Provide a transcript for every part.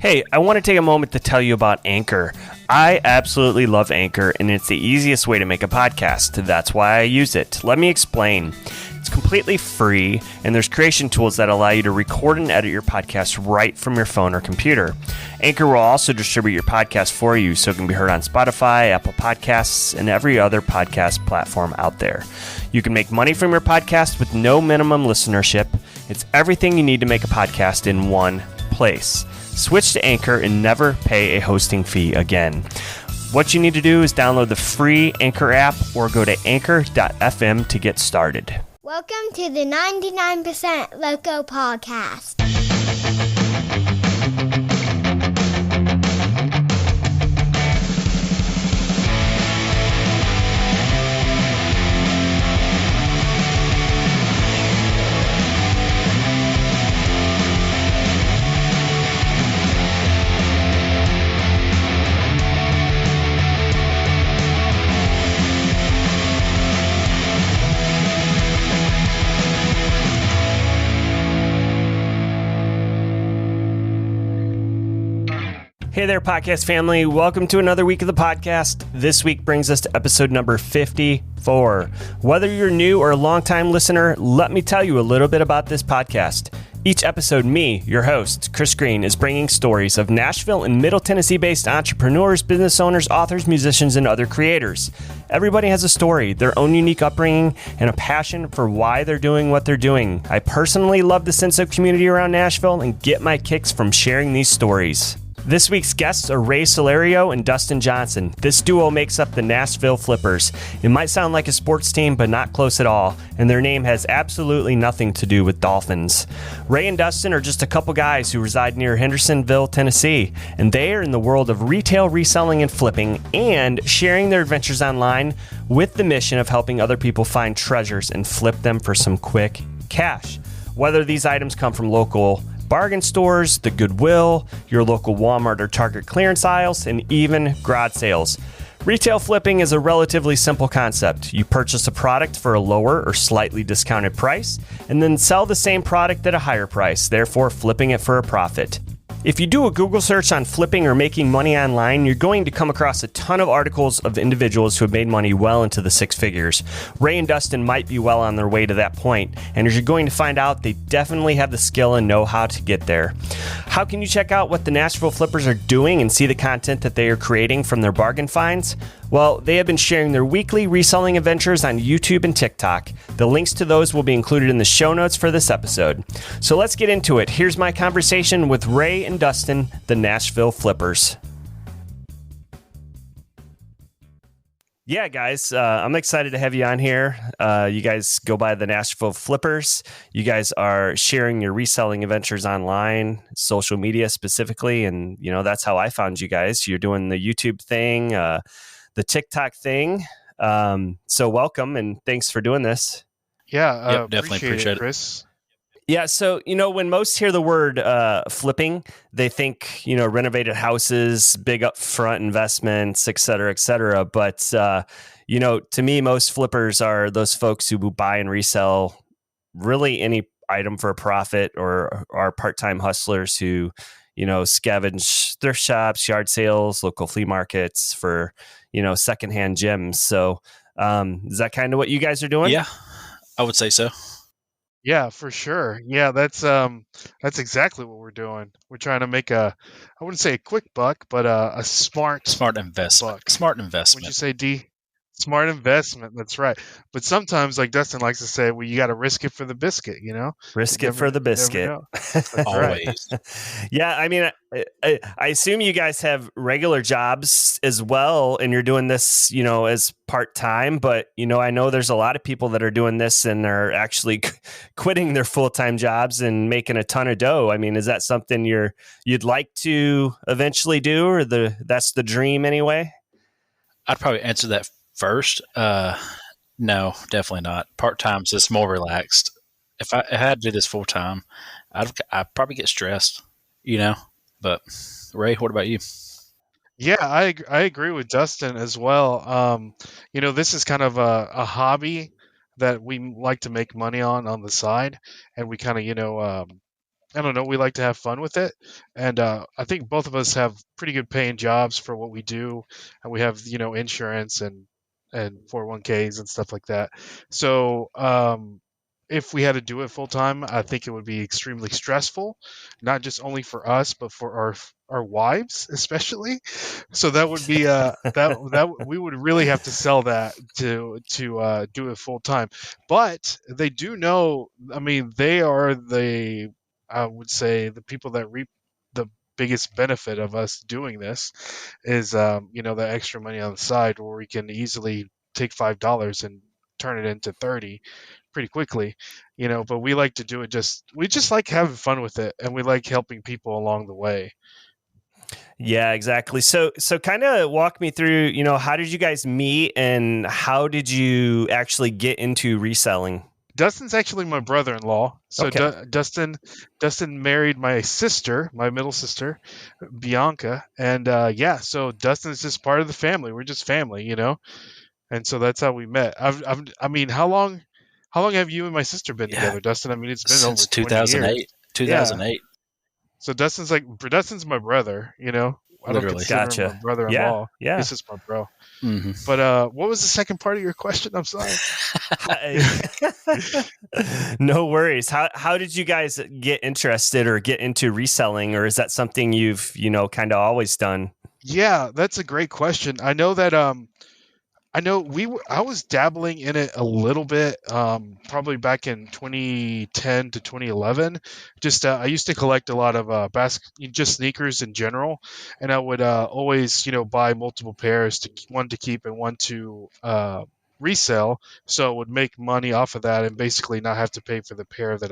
Hey, I want to take a moment to tell you about Anchor. I absolutely love Anchor, and it's the easiest way to make a podcast. That's why I use it. Let me explain. It's completely free, and there's creation tools that allow you to record and edit your podcast right from your phone or computer. Anchor will also distribute your podcast for you, so it can be heard on Spotify, Apple Podcasts, and every other podcast platform out there. You can make money from your podcast with no minimum listenership. It's everything you need to make a podcast in one place. Switch to Anchor and never pay a hosting fee again. What you need to do is download the free Anchor app or go to anchor.fm to get started. Welcome to the 99% Loco Podcast. Hey there, podcast family. Welcome to another week of the podcast. This week brings us to episode number 54. Whether you're new or a longtime listener, let me tell you a little bit about this podcast. Each episode, me, your host, Chris Green, is bringing stories of Nashville and Middle Tennessee-based entrepreneurs, business owners, authors, musicians, and other creators. Everybody has a story, their own unique upbringing, and a passion for why they're doing what they're doing. I personally love the sense of community around Nashville and get my kicks from sharing these stories. This week's guests are Solorio and Dustin Johnson. This duo makes up the Nashville Flippers. It might sound like a sports team, but not close at all, and their name has absolutely nothing to do with dolphins. Ray and Dustin are just a couple guys who reside near Hendersonville, Tennessee, and they are in the world of retail, reselling, and flipping, and sharing their adventures online with the mission of helping other people find treasures and flip them for some quick cash. Whether these items come from local bargain stores, the Goodwill, your local Walmart or Target clearance aisles, and even garage sales. Retail flipping is a relatively simple concept. You purchase a product for a lower or slightly discounted price, and then sell the same product at a higher price, therefore flipping it for a profit. If you do a Google search on flipping or making money online, you're going to come across a ton of articles of individuals who have made money well into the six figures. Ray and Dustin might be well on their way to that point, and as you're going to find out, they definitely have the skill and know how to get there. How can you check out what the Nashville Flippers are doing and see the content that they are creating from their bargain finds? Well, they have been sharing their weekly reselling adventures on YouTube and TikTok. The links to those will be included in the show notes for this episode. So let's get into it. Here's my conversation with Ray and Dustin, the Nashville Flippers. Yeah, guys, I'm excited to have you on here. You guys go by the Nashville Flippers. You guys are sharing your reselling adventures online, social media specifically, and that's how I found you guys. You're doing the YouTube thing, the TikTok thing. So welcome and thanks for doing this. Yeah, definitely appreciate it, Chris. Yeah, so when most hear the word flipping, they think renovated houses, big upfront investments, et cetera. But to me, most flippers are those folks who buy and resell really any item for a profit, or are part-time hustlers who scavenge thrift shops, yard sales, local flea markets for secondhand gems. So is that kind of what you guys are doing? Yeah, I would say so. Yeah, for sure. Yeah, that's exactly what we're doing. We're trying to make I wouldn't say a quick buck, but a smart investment. buck. Smart investment. Would you say, D? Smart investment. That's right. But sometimes, like Dustin likes to say, well, you got to risk it for the biscuit. Risk it for the biscuit. That's Always. Right. Yeah, I mean, I assume you guys have regular jobs as well, and you're doing this, as part-time. But I know there's a lot of people that are doing this and are actually quitting their full-time jobs and making a ton of dough. I mean, is that something you'd like to eventually do, or that's the dream anyway? I'd probably answer that first. No, definitely not. Part-time is just more relaxed. If I had to do this full-time, I'd probably get stressed, But Ray, what about you? Yeah, I agree with Dustin as well. This is kind of a hobby that we like to make money on the side, and we kind of I don't know, we like to have fun with it. And I think both of us have pretty good paying jobs for what we do. And we have, insurance and 401ks and stuff like that. So if we had to do it full time, I think it would be extremely stressful, not just only for us, but for our wives especially. So that would be that we would really have to sell that to do it full time. But they do know. I mean, they are I would say the people that reap the biggest benefit of us doing this is the extra money on the side, where we can easily take $5 and turn it into 30 pretty quickly. But we like to do it, we just like having fun with it, and we like helping people along the way. Yeah, exactly. So kind of walk me through, how did you guys meet and how did you actually get into reselling? Dustin's actually my brother-in-law. So Okay. Dustin married my sister, my middle sister, Bianca, and so Dustin's just part of the family. We're just family, and so that's how we met. I mean, how long have you and my sister been Yeah, together, Dustin? I mean, it's been over since 20 years. 2008. 2008, So Dustin's my brother. I don't literally. consider him my Gotcha. brother-in-law. Yeah. He's just my bro. Mm-hmm. But what was the second part of your question? I'm sorry. No worries. How did you guys get interested or get into reselling, or is that something you've, kind of always done? Yeah, that's a great question. I know that I was dabbling in it a little bit, probably back in 2010 to 2011. Just I used to collect a lot of just sneakers in general, and I would always buy multiple pairs, one to keep and one to resell, so I would make money off of that and basically not have to pay for the pair that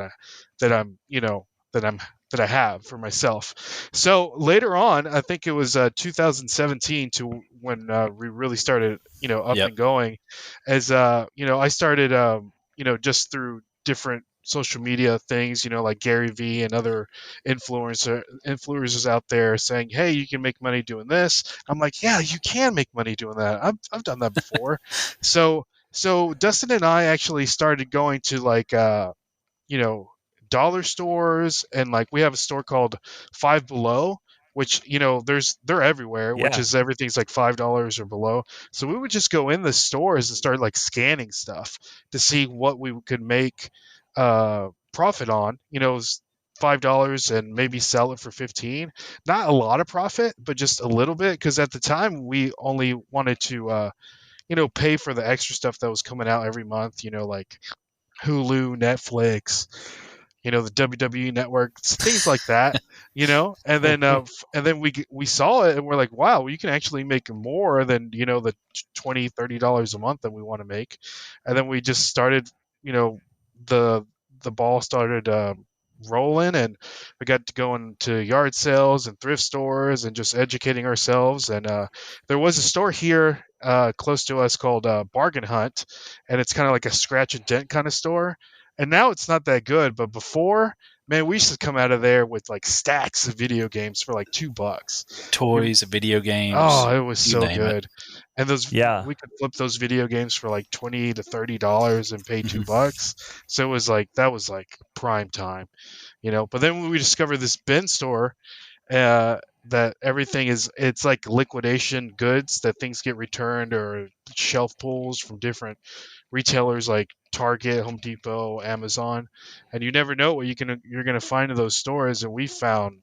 I'm you know that I'm that I have for myself. So later on, I think it was 2017 to when we really started, up Yep. and going. As I started, just through different social media things, like Gary Vee and other influencers out there saying, "Hey, you can make money doing this." I'm like, "Yeah, you can make money doing that. I've done that before." So Dustin and I actually started going to you know, dollar stores, and like we have a store called Five Below, which they're everywhere, which Yeah. is everything's like $5 or below. So we would just go in the stores and start like scanning stuff to see what we could make profit on. $5 and maybe sell it for 15. Not a lot of profit, but just a little bit, because at the time we only wanted to pay for the extra stuff that was coming out every month, like Hulu, Netflix, the WWE network, things like that, and then we saw it and we're like, wow, you can actually make more than, the $20-$30 a month that we want to make. And then we just started, you know, the ball started rolling, and we got to going to yard sales and thrift stores and just educating ourselves. And there was a store here close to us called Bargain Hunt, and it's kind of like a scratch and dent kind of store. And now it's not that good, but before, man, we used to come out of there with like stacks of video games for like $2. Toys, video games, Oh, it was you so name it. good. And Yeah. we could flip those video games for like $20 to $30 and pay $2. So that was like prime time, But then when we discovered this bin store, that it's like liquidation goods, that things get returned, or shelf pulls from different retailers like Target, Home Depot, Amazon, and you never know what you're gonna find in those stores. And we found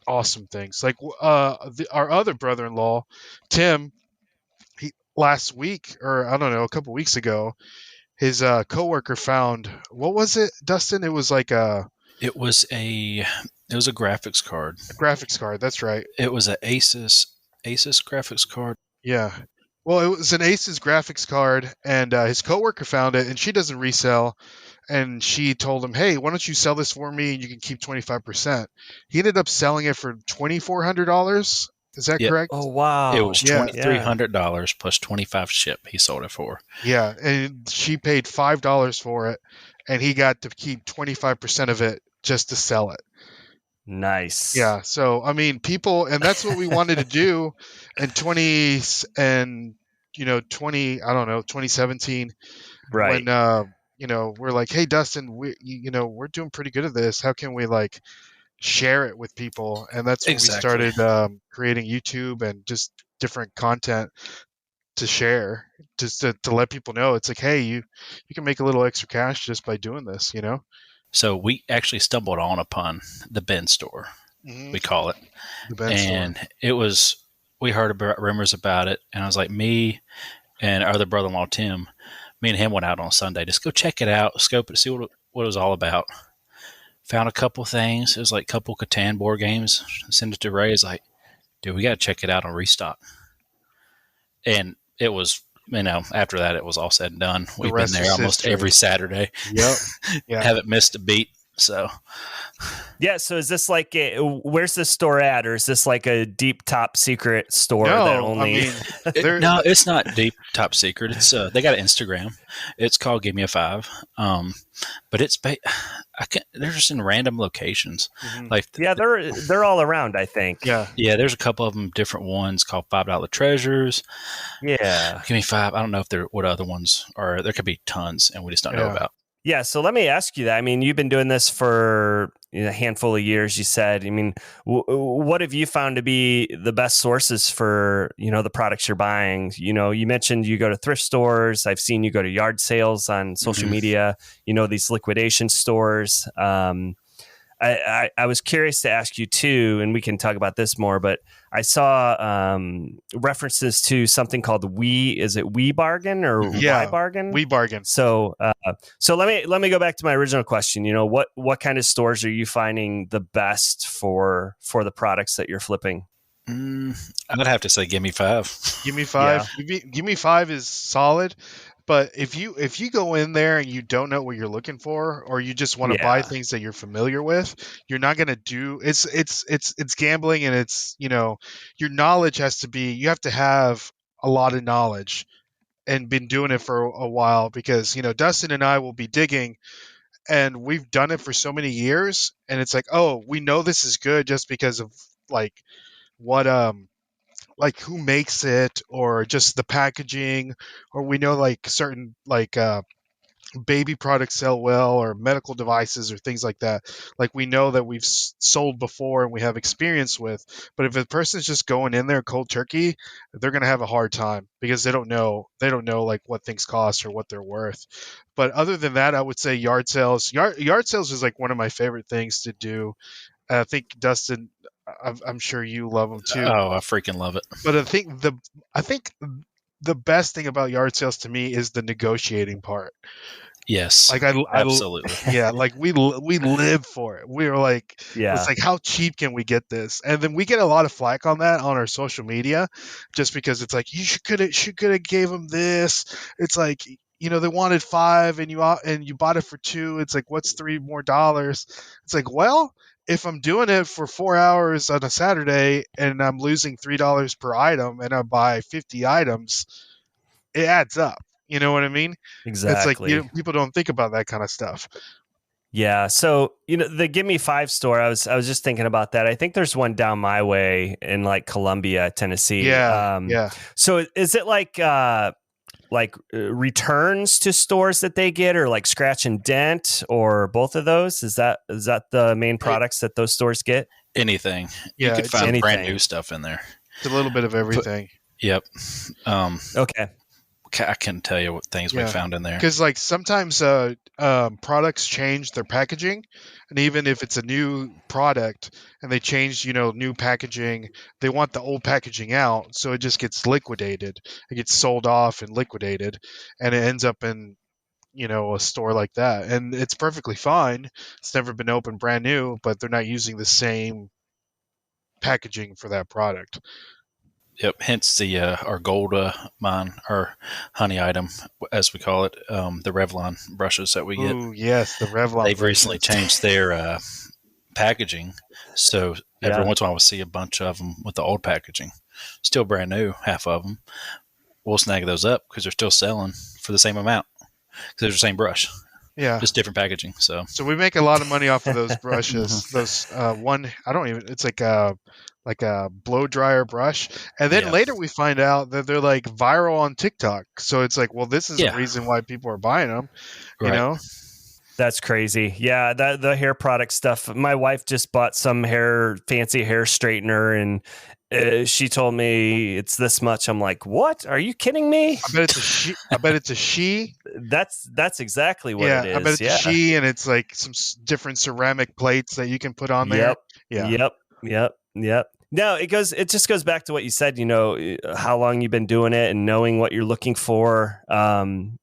awesome things. Like our other brother-in-law, Tim, last week, or I don't know, a couple weeks ago, his coworker found, what was it, Dustin? It was like It was a graphics card. a graphics card. That's right. It was a Asus graphics card. Yeah. Well, it was an Aces graphics card, and his coworker found it, and she doesn't resell. And she told him, "Hey, why don't you sell this for me, and you can keep 25%." He ended up selling it for $2,400. Is that Yep. correct? Oh, wow. It was Yeah. $2,300 plus 25 ship. He sold it for. Yeah, and she paid $5 for it, and he got to keep 25% of it just to sell it. Nice. Yeah, so I mean, people, and that's what we wanted to do in 2017, Right. when we're like, "Hey, Dustin, we're doing pretty good at this. How can we share it with people, and that's when Exactly. we started creating YouTube and just different content to share, just to let people know it's like, hey, you can make a little extra cash just by doing this, you know. So we actually stumbled upon the bin store, Mm-hmm. we call it. The Ben store. And we heard about rumors about it. And I was like, me and our other brother-in-law, Tim, me and him went out on Sunday. Just go check it out, scope it, see what it was all about. Found a couple things. It was like a couple Catan board games. Sent it to Ray. He's like, dude, we got to check it out on Restock. And it was, after that, it was all said and done. We've been there almost every Saturday. Yep. Yeah. Haven't missed a beat. So, yeah. So is this like where's this store at, or is this like a deep top secret store that only? No, it's not deep top secret. It's they got an Instagram. It's called Give Me a Five. But it's they're just in random locations. Mm-hmm. Like they're all around. I think. Yeah. There's a couple of them different ones called $5 Treasures. Yeah. Give Me Five. I don't know what other ones are. There could be tons, and we just don't know about. Yeah, so let me ask you that. I mean, you've been doing this for a handful of years, you said. I mean, what have you found to be the best sources for, the products you're buying? You mentioned you go to thrift stores. I've seen you go to yard sales on social media, these liquidation stores. I was curious to ask you too, and we can talk about this more, but I saw references to something called is it We Bargain or Y Bargain? We Bargain. So let me go back to my original question. What kind of stores are you finding the best for the products that you're flipping? I'd have to say Give Me Five. Give Me Five. Yeah. Give Me Five is solid. But if you go in there and you don't know what you're looking for, or you just want to buy things that you're familiar with, you're not going to do it's gambling, and it's your knowledge has to be, you have to have a lot of knowledge and been doing it for a while, because Dustin and I will be digging, and we've done it for so many years, and it's like, oh, we know this is good just because of like what like who makes it, or just the packaging, or we know like certain baby products sell well, or medical devices or things like that. Like we know that we've sold before and we have experience with. But if a person's just going in there cold turkey, they're going to have a hard time, because they don't know like what things cost or what they're worth. But other than that, I would say yard sales. Yard sales is like one of my favorite things to do. I think Dustin, I'm sure you love them too. Oh, I freaking love it. But I think the best thing about yard sales to me is the negotiating part. Yes, like absolutely. Yeah, like we live for it. We're like, it's like, how cheap can we get this? And then we get a lot of flack on that on our social media, just because it's like, you could have gave them this. It's like, they wanted $5 and you bought it for $2. It's like, what's $3 more? It's like, well, if I'm doing it for 4 hours on a Saturday and I'm losing $3 per item, and I buy 50 items, it adds up. You know what I mean? Exactly. It's like, people don't think about that kind of stuff. Yeah. So, the Give Me Five store, I was just thinking about that. I think there's one down my way in like Columbia, Tennessee. Yeah. So is it like returns to stores that they get, or like scratch and dent, or both of those? Is that the main products that those stores get? Anything. Yeah, you could find brand new stuff in there. It's a little bit of everything. Yep. Okay. I can tell you what things we found in there. Because like sometimes products change their packaging, and even if it's a new product and they change, new packaging, they want the old packaging out, so it just gets liquidated. It gets sold off and liquidated, and it ends up in a store like that, and it's perfectly fine. It's never been opened brand new, but they're not using the same packaging for that product. Yep. Hence the our gold mine, or honey item, as we call it, the Revlon brushes that we get. Ooh, yes, the Revlon. They've recently changed their packaging, so every once in a while we'll see a bunch of them with the old packaging, still brand new, half of them. We'll snag those up because they're still selling for the same amount, because they're the same brush. Yeah, just different packaging. So we make a lot of money off of those brushes. Those it's like a blow dryer brush, and then later we find out that they're like viral on TikTok. So it's like, well, this is the reason why people are buying them, you know? That's crazy. Yeah, the hair product stuff. My wife just bought some fancy hair straightener, and she told me it's this much. I'm like, what? Are you kidding me? I bet it's a she. I bet it's a she. That's exactly what it is. I bet it's Yeah. a she, and it's like some different ceramic plates that you can put on there. Yep. No, it just goes back to what you said, how long you've been doing it and knowing what you're looking for, and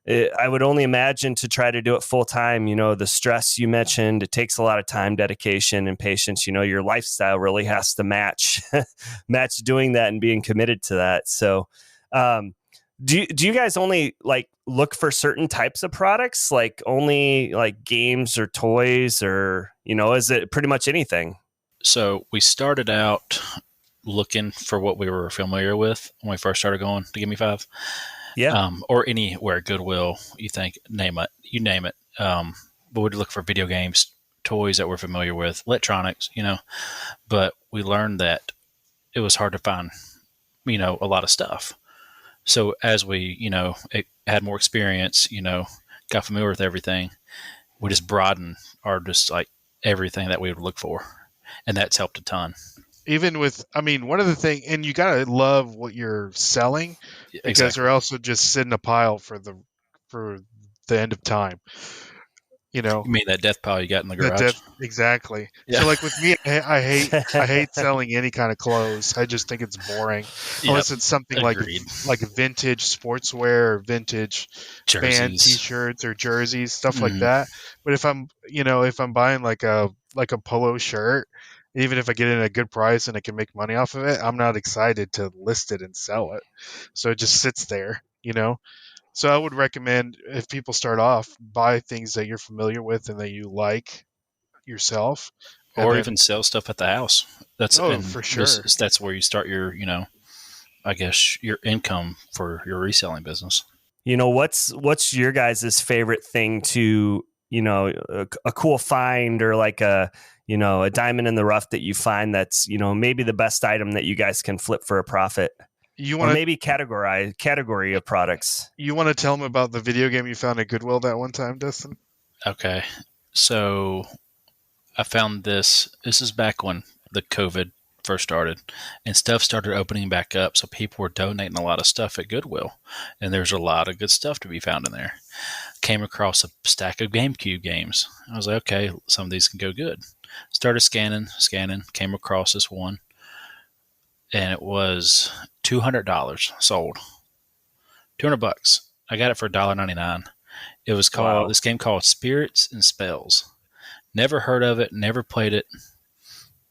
I would only imagine to try to do it full time, the stress you mentioned, it takes a lot of time, dedication, and patience. Your lifestyle really has to match doing that and being committed to that. So, do you guys only like look for certain types of products, like only like games or toys, or, is it pretty much anything? So we started out looking for what we were familiar with when we first started going to Give Me Five. Yeah. Or anywhere, Goodwill, you name it. But we'd look for video games, toys that we're familiar with, electronics, but we learned that it was hard to find, a lot of stuff. So as we, had more experience, got familiar with everything, we just broadened our just like everything that we would look for. And that's helped a ton. Even with, one of the things, and you gotta love what you're selling, because Exactly. they're also just sit in a pile for the end of time. You mean that death pile you got in the garage? Exactly. Yeah. So like with me, I hate selling any kind of clothes. I just think it's boring, unless it's something Agreed. like vintage sportswear or vintage band Jerseys. T-shirts or jerseys, stuff like that. But if I'm buying like a polo shirt, even if I get it at a good price and I can make money off of it, I'm not excited to list it and sell it. So it just sits there. So I would recommend, if people start off, buy things that you're familiar with and that you like yourself, or even sell stuff at the house. That's for sure. That's where you start your, I guess your income for your reselling business. What's your guys' favorite thing to, a cool find, or like a diamond in the rough that you find that's, maybe the best item that you guys can flip for a profit? Or maybe category of products. You want to tell them about the video game you found at Goodwill that one time, Dustin? Okay. So I found this. This is back when the COVID first started and stuff started opening back up. So people were donating a lot of stuff at Goodwill, and there's a lot of good stuff to be found in there. Came across a stack of GameCube games. I was like, okay, some of these can go good. Started scanning, came across this one, and it was $200 sold. $200. I got it for $1.99. It was called this game called Spirits and Spells. Never heard of it, never played it,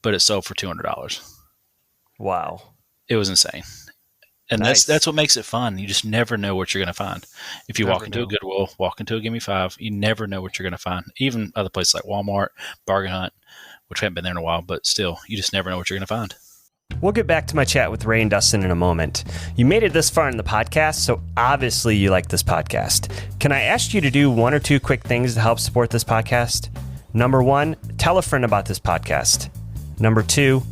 but it sold for $200. Wow. It was insane. And Nice. that's what makes it fun. You just never know what you're going to find. If you walk into a Goodwill, walk into a Give Me Five, you never know what you're going to find. Even other places like Walmart, Bargain Hunt, which I haven't been there in a while, but still, you just never know what you're going to find. We'll get back to my chat with Ray and Dustin in a moment. You made it this far in the podcast, so obviously you like this podcast. Can I ask you to do one or two quick things to help support this podcast? Number one, tell a friend about this podcast. Number two,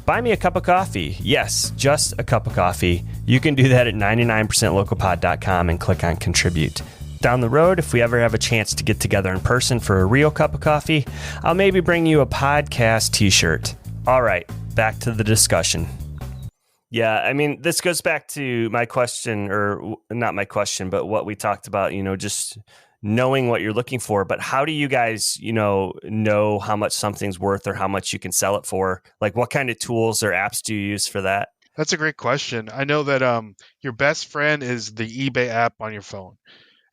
buy me a cup of coffee. Yes, just a cup of coffee. You can do that at 99percentlocalpod.com and click on contribute. Down the road, if we ever have a chance to get together in person for a real cup of coffee, I'll maybe bring you a podcast t-shirt. All right, back to the discussion. Yeah, this goes back to my question, or not my question, but what we talked about, just knowing what you're looking for. But how do you guys, know how much something's worth or how much you can sell it for? Like, what kind of tools or apps do you use for that? That's a great question. I know that your best friend is the eBay app on your phone.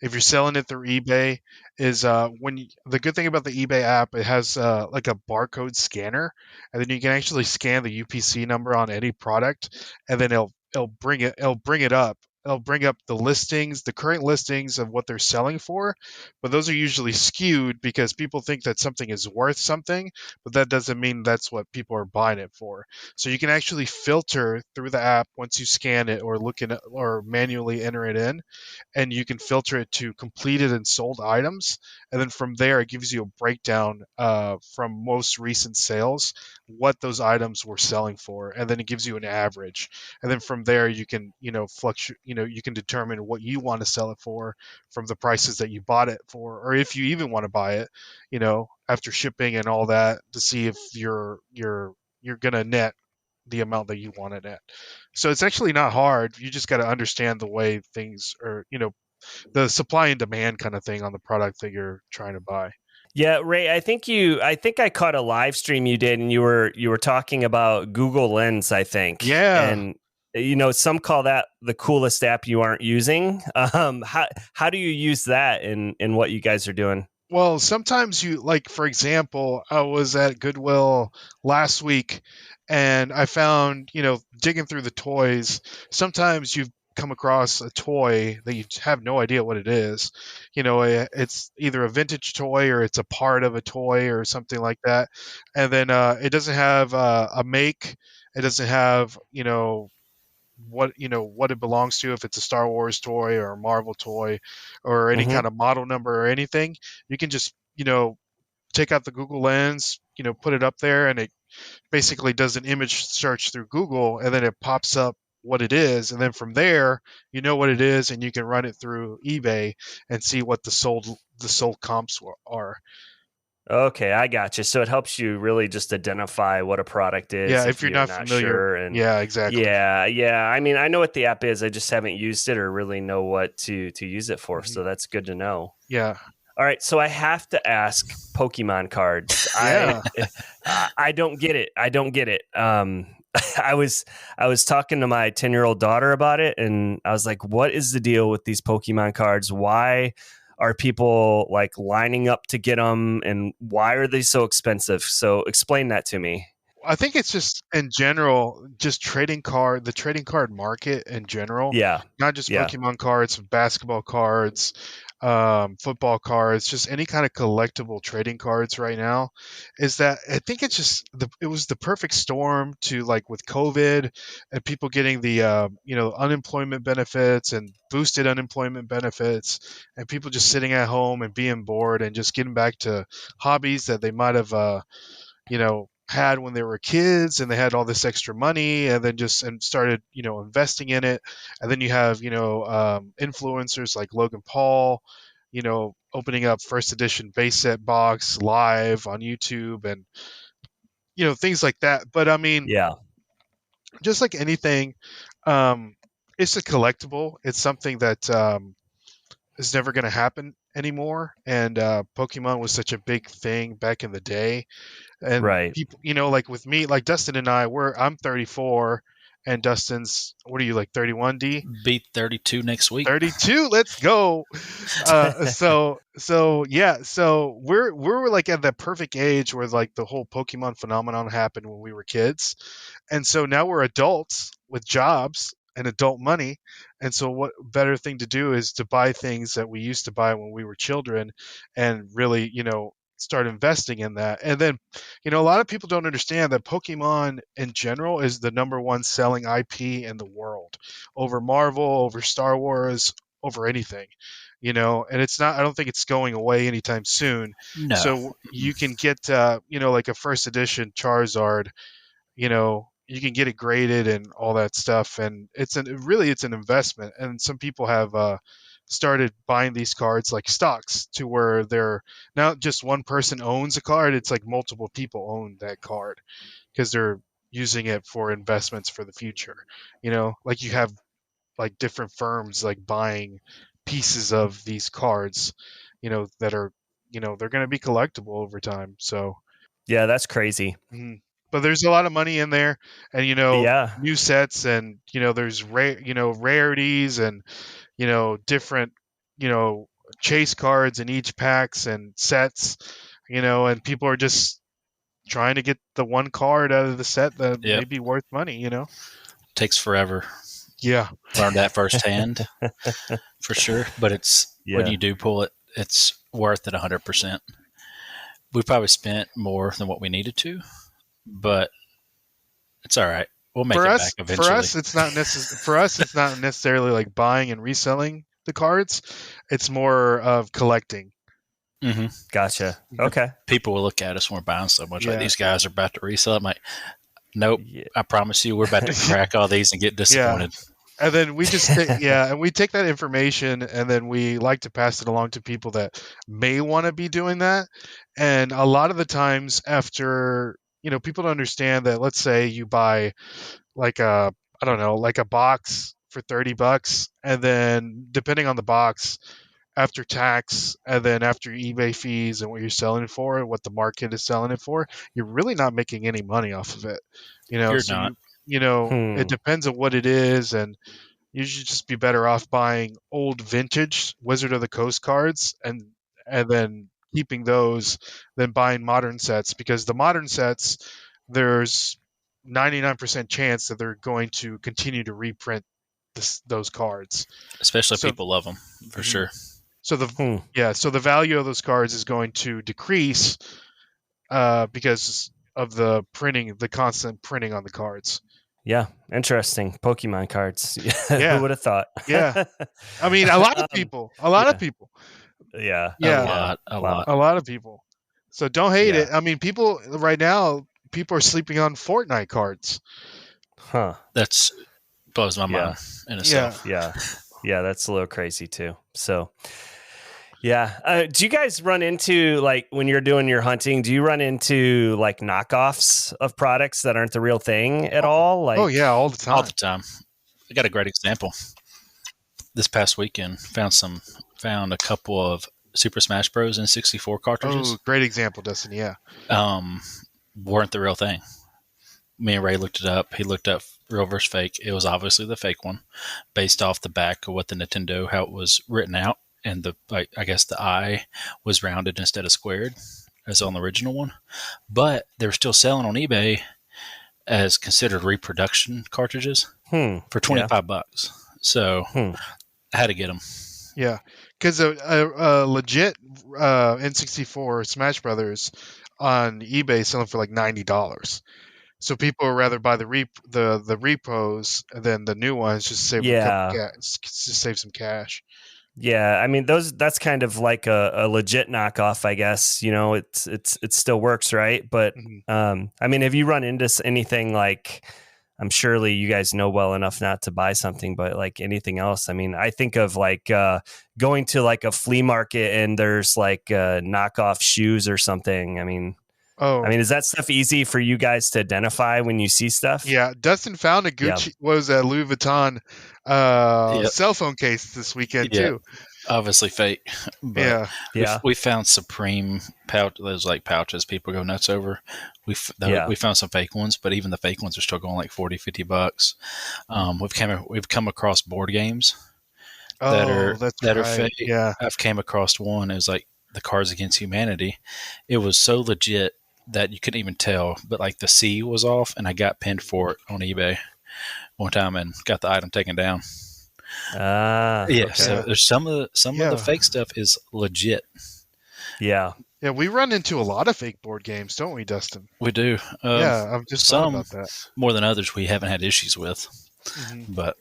If you're selling it through eBay, the good thing about the eBay app, it has like a barcode scanner, and then you can actually scan the UPC number on any product, and then it'll bring it up. It'll bring up the listings, the current listings of what they're selling for, but those are usually skewed because people think that something is worth something, but that doesn't mean that's what people are buying it for. So you can actually filter through the app once you scan it or look in it or manually enter it in, and you can filter it to completed and sold items, and then from there it gives you a breakdown from most recent sales what those items were selling for, and then it gives you an average, and then from there you can fluctuate, you can determine what you want to sell it for from the prices that you bought it for, or if you even want to buy it, after shipping and all that, to see if you're gonna net the amount that you want it at. So it's actually not hard. You just got to understand the way things are, the supply and demand kind of thing on the product that you're trying to buy. Yeah, Ray, I think I caught a live stream you did, and you were talking about Google Lens, I think. Yeah. And some call that the coolest app you aren't using. How do you use that in what you guys are doing? Well, sometimes you, like, for example, I was at Goodwill last week and I found, digging through the toys, sometimes you come across a toy that you have no idea what it is. It's either a vintage toy or it's a part of a toy or something like that. And then it doesn't have a make. It doesn't have, what it belongs to, if it's a Star Wars toy or a Marvel toy or any kind of model number or anything. You can just take out the Google Lens, put it up there, and it basically does an image search through Google, and then it pops up what it is, and then from there you know what it is, and you can run it through eBay and see what the sold comps are. Okay, I got you. So it helps you really just identify what a product is. Yeah, if you're not familiar. Sure. And yeah, exactly. Yeah. I mean, I know what the app is. I just haven't used it or really know what to use it for. So that's good to know. Yeah. All right, so I have to ask Pokemon cards. Yeah. I don't get it. I was talking to my 10-year-old daughter about it, and I was like, "What is the deal with these Pokemon cards? Why are people like lining up to get them, and why are they so expensive?" So explain that to me. I think it's just in general, just the trading card market in general. Yeah. Not just Pokemon cards, basketball cards, football cards, just any kind of collectible trading cards right now. Is that I think it's just it was the perfect storm to, like, with COVID and people getting the unemployment benefits and boosted unemployment benefits, and people just sitting at home and being bored and just getting back to hobbies that they might have had when they were kids, and they had all this extra money, and then started investing in it. And then you have influencers like Logan Paul opening up first edition base set box live on YouTube, and things like that. But I mean, just like anything, it's a collectible. It's something that is never going to happen anymore. And Pokemon was such a big thing back in the day. And people, like with me, like Dustin and I'm 34, and Dustin's, what are you, like 31, D? Be 32 next week. 32, let's go. So we're like at that perfect age where like the whole Pokemon phenomenon happened when we were kids. And so now we're adults with jobs and adult money. And so what better thing to do is to buy things that we used to buy when we were children, and really, start investing in that. And then, a lot of people don't understand that Pokemon in general is the number one selling IP in the world, over Marvel, over Star Wars, over anything, and it's not, I don't think it's going away anytime soon. No. So you can get, like a first edition Charizard, you can get it graded and all that stuff. And it's an investment. And some people have, started buying these cards like stocks, to where they're not just one person owns a card, it's like multiple people own that card because they're using it for investments for the future. Like you have like different firms like buying pieces of these cards, that are, they're going to be collectible over time. So yeah, that's crazy. But there's a lot of money in there, and new sets, and there's rarities, and different, chase cards in each packs and sets, and people are just trying to get the one card out of the set that may be worth money, Takes forever. Yeah. Learned that firsthand for sure. But when you do pull it, it's worth it 100%. We probably spent more than what we needed to, but it's all right. We'll make it back eventually. For us, it's not necessarily like buying and reselling the cards. It's more of collecting. Mm-hmm. Gotcha. Okay. People will look at us when we're buying so much. Like, these guys are about to resell. I'm like, nope. Yeah. I promise you, we're about to crack all these and get disappointed. And then we just and we take that information and then we like to pass it along to people that may want to be doing that. And a lot of the times after, people don't understand that, let's say you buy like I don't know, like a box for $30, and then depending on the box, after tax and then after eBay fees and what you're selling it for and what the market is selling it for, you're really not making any money off of it. You're So not. it depends on what it is, and you should just be better off buying old vintage Wizard of the Coast cards and then keeping those than buying modern sets, because the modern sets, there's 99% chance that they're going to continue to reprint those cards. Especially So people love them for sure. so the value of those cards is going to decrease because of the constant printing on the cards. Yeah, interesting. Pokemon cards. Yeah. Who would have thought? Yeah. I mean, a lot of people. A lot of people. Yeah. Yeah. A lot. A lot of people. So don't hate Yeah. it. I mean, people right now, people are sleeping on Fortnite cards. Huh. That's blows my mind in itself. Yeah. Yeah, that's a little crazy too. So, yeah. Do you guys run into, like, when you're doing your hunting, do you run into like knockoffs of products that aren't the real thing at all? Like, Oh yeah, all the time. All the time. I got a great example. This past weekend, found a couple of Super Smash Bros. N64 cartridges. Oh, great example, Dustin. Yeah. Weren't the real thing. Me and Ray looked it up. He looked up real versus fake. It was obviously the fake one, based off the back of what the Nintendo, how it was written out, and I guess the I was rounded instead of squared, as on the original one. But they were still selling on eBay as considered reproduction cartridges for $25. So I had to get them. Yeah, because a legit N64 Smash Brothers on eBay is selling for like $90. So people would rather buy the repos than the new ones, just to save some cash. Yeah, I mean that's kind of like a legit knockoff, I guess. It still works, right? But I mean, have you run into anything like, I'm surely you guys know well enough not to buy something, but like anything else? I mean, I think of like going to like a flea market and there's like knockoff shoes or something. I mean, is that stuff easy for you guys to identify when you see stuff? Yeah, Dustin found a Gucci was a Louis Vuitton cell phone case this weekend too. Obviously fake. But yeah. We found Supreme those like pouches people go nuts over. We found some fake ones, but even the fake ones are still going like $40-$50. We've come across board games that are fake. Yeah, I've came across one. It was like the Cards Against Humanity. It was so legit that you couldn't even tell, but like the C was off, and I got pinned for it on eBay one time and got the item taken down. Okay. So there's some of the fake stuff is legit. Yeah, we run into a lot of fake board games, don't we, Dustin? We do. I've just thought about that. More than others we haven't had issues with, but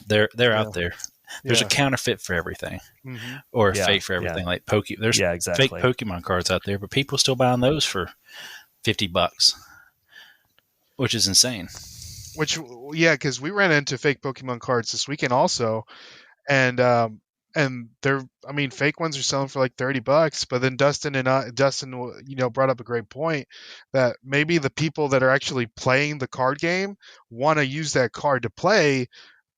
they're out there. There's a counterfeit for everything, or a fake for everything. Like there's exactly. fake Pokemon cards out there, but people still buying those for $50, which is insane. Because we ran into fake Pokemon cards this weekend also, and they're, I mean, fake ones are selling for like $30. But then Dustin brought up a great point that maybe the people that are actually playing the card game want to use that card to play,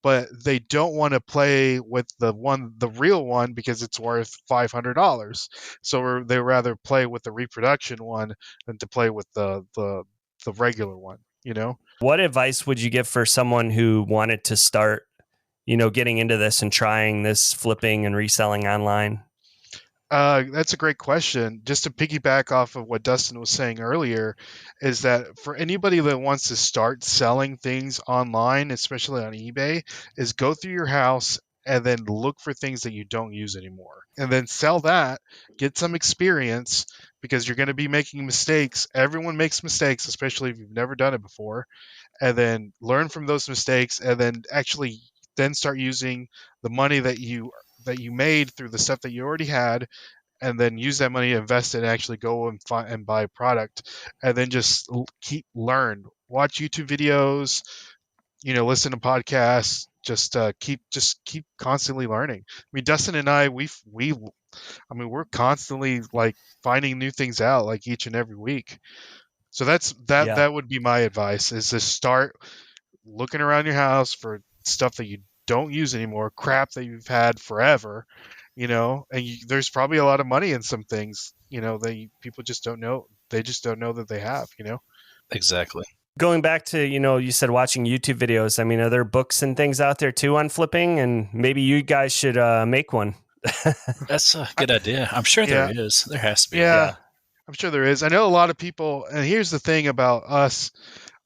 but they don't want to play with the real one because it's worth $500. So they rather play with the reproduction one than to play with the regular one. What advice would you give for someone who wanted to start, getting into this and trying this flipping and reselling online? That's a great question. Just to piggyback off of what Dustin was saying earlier, is that for anybody that wants to start selling things online, especially on eBay, is go through your house and then look for things that you don't use anymore. And then sell that, get some experience, because you're going to be making mistakes. Everyone makes mistakes, especially if you've never done it before. And then learn from those mistakes, and then actually then start using the money that you made through the stuff that you already had, and then use that money to invest it and actually go and buy a product, and then just watch YouTube videos, listen to podcasts, just keep constantly learning. I mean, Dustin and I, we're constantly like finding new things out like each and every week. So Yeah. that would be my advice, is to start looking around your house for stuff that you don't use anymore, crap that you've had forever, and there's probably a lot of money in some things, that people just don't know. They just don't know that they have, Exactly. Going back to, you said watching YouTube videos. I mean, are there books and things out there too on flipping? And maybe you guys should make one. That's a good idea. I'm sure Yeah. there is. There has to be. Yeah, I'm sure there is. I know a lot of people, and here's the thing about us.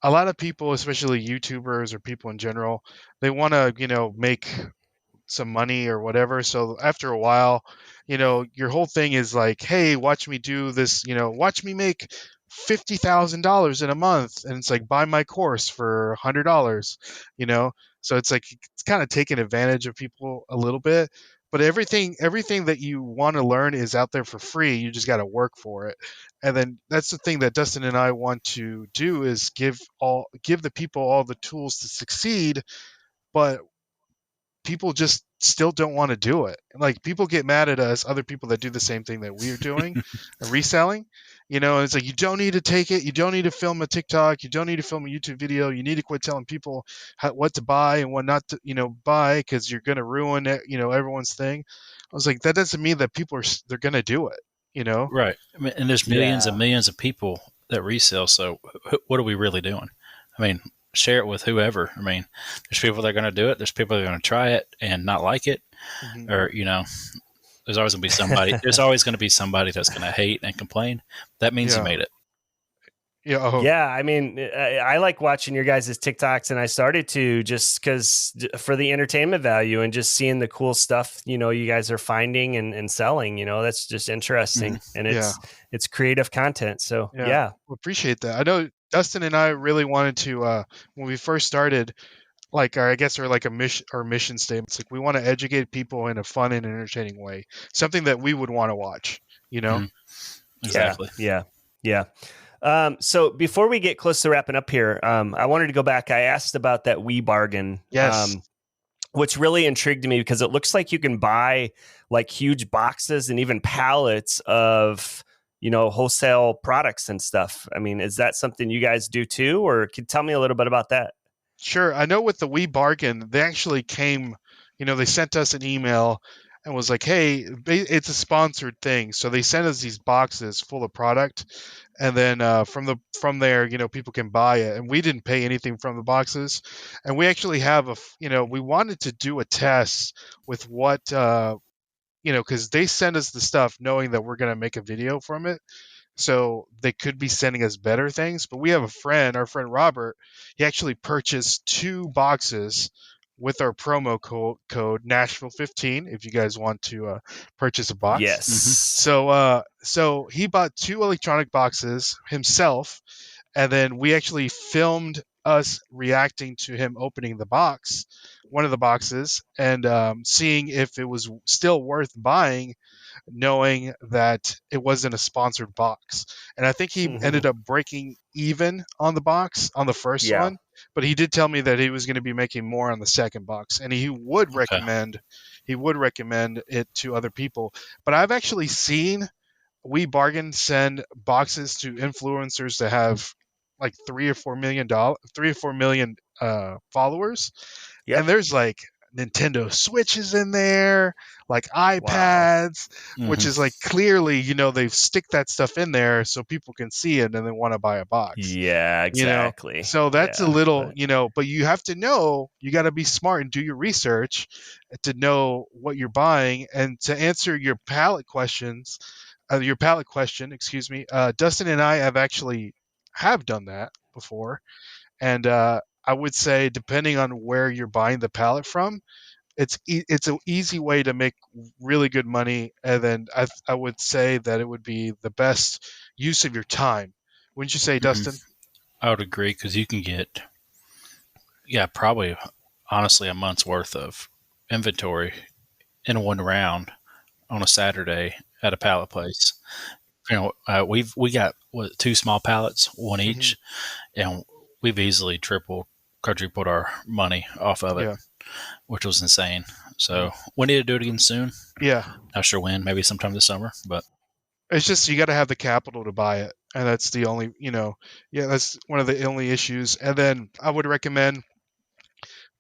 A lot of people, especially YouTubers or people in general, they want to, make some money or whatever. So after a while, your whole thing is like, hey, watch me do this, watch me make $50,000 in a month. And it's like, buy my course for $100, you know? So it's like, it's kind of taking advantage of people a little bit, but everything that you want to learn is out there for free. You just got to work for it. And then that's the thing that Dustin and I want to do, is give the people all the tools to succeed, but people just still don't want to do it. Like, people get mad at us, other people that do the same thing that we're doing, reselling. And it's like, you don't need to take it. You don't need to film a TikTok. You don't need to film a YouTube video. You need to quit telling people what to buy and what not to, buy, because you're going to ruin it, everyone's thing. I was like, that doesn't mean that they're going to do it, Right. I mean, and there's millions and millions of people that resell. So what are we really doing? I mean, share it with whoever. I mean, there's people that are going to do it. There's people that are going to try it and not like it. Mhm. Or, there's always going to be somebody. There's always going to be somebody that's going to hate and complain. That means you made it. Yeah. Yeah. I mean, I like watching your guys' TikToks, and I started to just because for the entertainment value and just seeing the cool stuff, you guys are finding and selling, that's just interesting. And it's creative content. So yeah. Well, appreciate that. I know Dustin and I really wanted to, when we first started, like, I guess our mission statements, like, we want to educate people in a fun and entertaining way, something that we would want to watch, Exactly. Yeah. So before we get close to wrapping up here, I wanted to go back. I asked about that We Bargain. Yes. Which really intrigued me, because it looks like you can buy like huge boxes and even pallets of, wholesale products and stuff. I mean, is that something you guys do too? Or can you tell me a little bit about that? Sure. I know with the We Bargain, they actually came, they sent us an email and was like, hey, it's a sponsored thing. So they sent us these boxes full of product. And then from there, people can buy it. And we didn't pay anything from the boxes. And we actually have we wanted to do a test with what, because they send us the stuff knowing that we're going to make a video from it. So they could be sending us better things. But we have our friend Robert, he actually purchased 2 boxes with our promo code Nashville 15, if you guys want to purchase a box. Yes. So he bought 2 electronic boxes himself, and then we actually filmed us reacting to him opening one of the boxes, and seeing if it was still worth buying, knowing that it wasn't a sponsored box. And I think he ended up breaking even on the first one, but he did tell me that he was going to be making more on the second box, and he would recommend it to other people. But I've actually seen We Bargain send boxes to influencers that have like 3 or 4 million followers. Yep. And there's like Nintendo Switches in there, like iPads, which is like, clearly, they stick that stuff in there so people can see it and then want to buy a box. Yeah, exactly. So that's a little, but you have to know, you got to be smart and do your research to know what you're buying. And to answer your palette question, Dustin and I have done that before. And I would say, depending on where you're buying the pallet from, it's an easy way to make really good money. And then I would say that it would be the best use of your time. Wouldn't you say, Dustin? I would agree, because you can get, probably honestly a month's worth of inventory in one round on a Saturday at a pallet place. We got 2 small pallets, one each, and we've easily tripled, quadrupled our money off of it. which was insane. So we need to do it again soon. Yeah. Not sure when, maybe sometime this summer, but It's just you got to have the capital to buy it, and that's the only, that's one of the only issues. And then I would recommend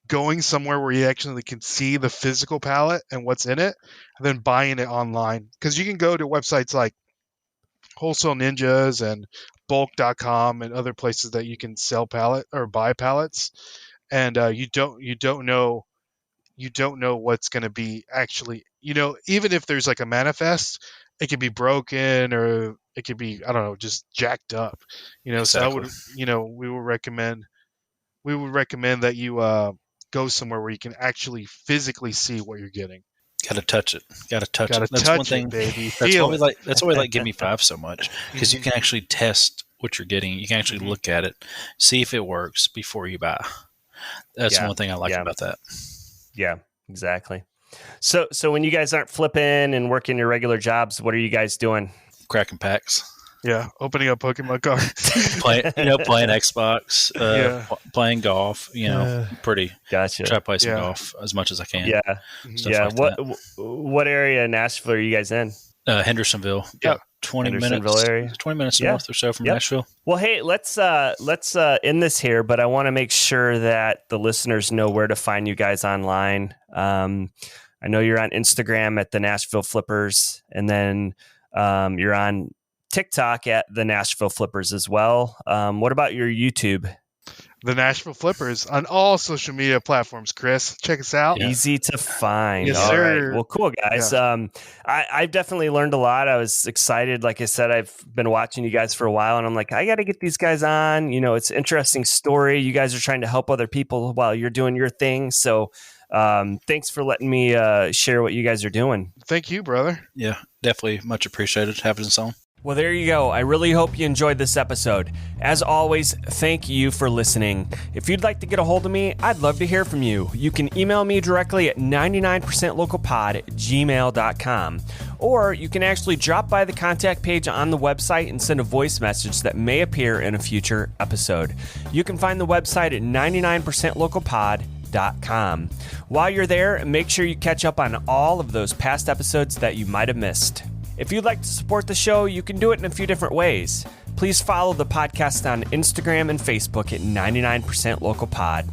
going somewhere where you actually can see the physical pallet and what's in it, and then buying it online. Because you can go to websites like Wholesale Ninjas and Bulk.com and other places that you can sell pallet or buy pallets, and you don't know what's going to be actually, even if there's like a manifest, it could be broken or it could be, I don't know, just jacked up, So I would, we would recommend that you go somewhere where you can actually physically see what you're getting. Got to touch it. That's touch one thing, it, baby. That's why we like Give Me 5 so much, because you can actually test what you're getting. You can actually look at it, see if it works before you buy. That's one thing I like about that. Yeah, exactly. So when you guys aren't flipping and working your regular jobs, what are you guys doing? Cracking packs. Yeah, opening up Pokemon cards. playing Xbox, playing golf, pretty. Gotcha. Try to play some golf as much as I can. Yeah. Stuff like what area in Nashville are you guys in? Hendersonville. Yeah. 20 Hendersonville minutes. area. 20 minutes north or so from Nashville. Well, hey, let's end this here, but I want to make sure that the listeners know where to find you guys online. I know you're on Instagram at the Nashville Flippers, and then you're on TikTok at the Nashville Flippers as well. What about your YouTube? The Nashville Flippers on all social media platforms, Chris. Check us out. Yeah. Easy to find. Yes, all sir. Right. Well, cool, guys. Yeah. I've definitely learned a lot. I was excited. Like I said, I've been watching you guys for a while, and I'm like, I got to get these guys on. It's an interesting story. You guys are trying to help other people while you're doing your thing. So thanks for letting me share what you guys are doing. Thank you, brother. Yeah, definitely much appreciated having us on. Well, there you go. I really hope you enjoyed this episode. As always, thank you for listening. If you'd like to get a hold of me, I'd love to hear from you. You can email me directly at 99percentlocalpod@gmail.com. Or you can actually drop by the contact page on the website and send a voice message that may appear in a future episode. You can find the website at 99percentlocalpod.com. While you're there, make sure you catch up on all of those past episodes that you might have missed. If you'd like to support the show, you can do it in a few different ways. Please follow the podcast on Instagram and Facebook at 99percentlocalpod.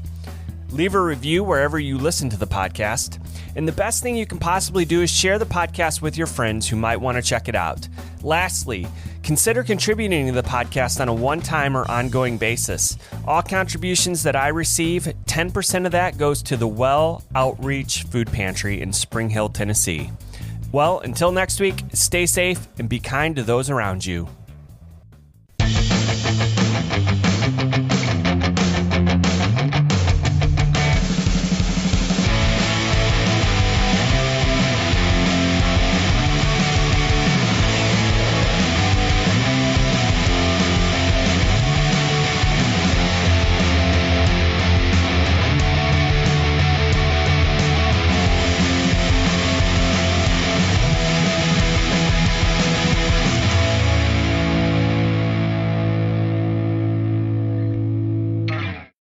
Leave a review wherever you listen to the podcast. And the best thing you can possibly do is share the podcast with your friends who might want to check it out. Lastly, consider contributing to the podcast on a one-time or ongoing basis. All contributions that I receive, 10% of that goes to the Well Outreach Food Pantry in Spring Hill, Tennessee. Well, until next week, stay safe and be kind to those around you.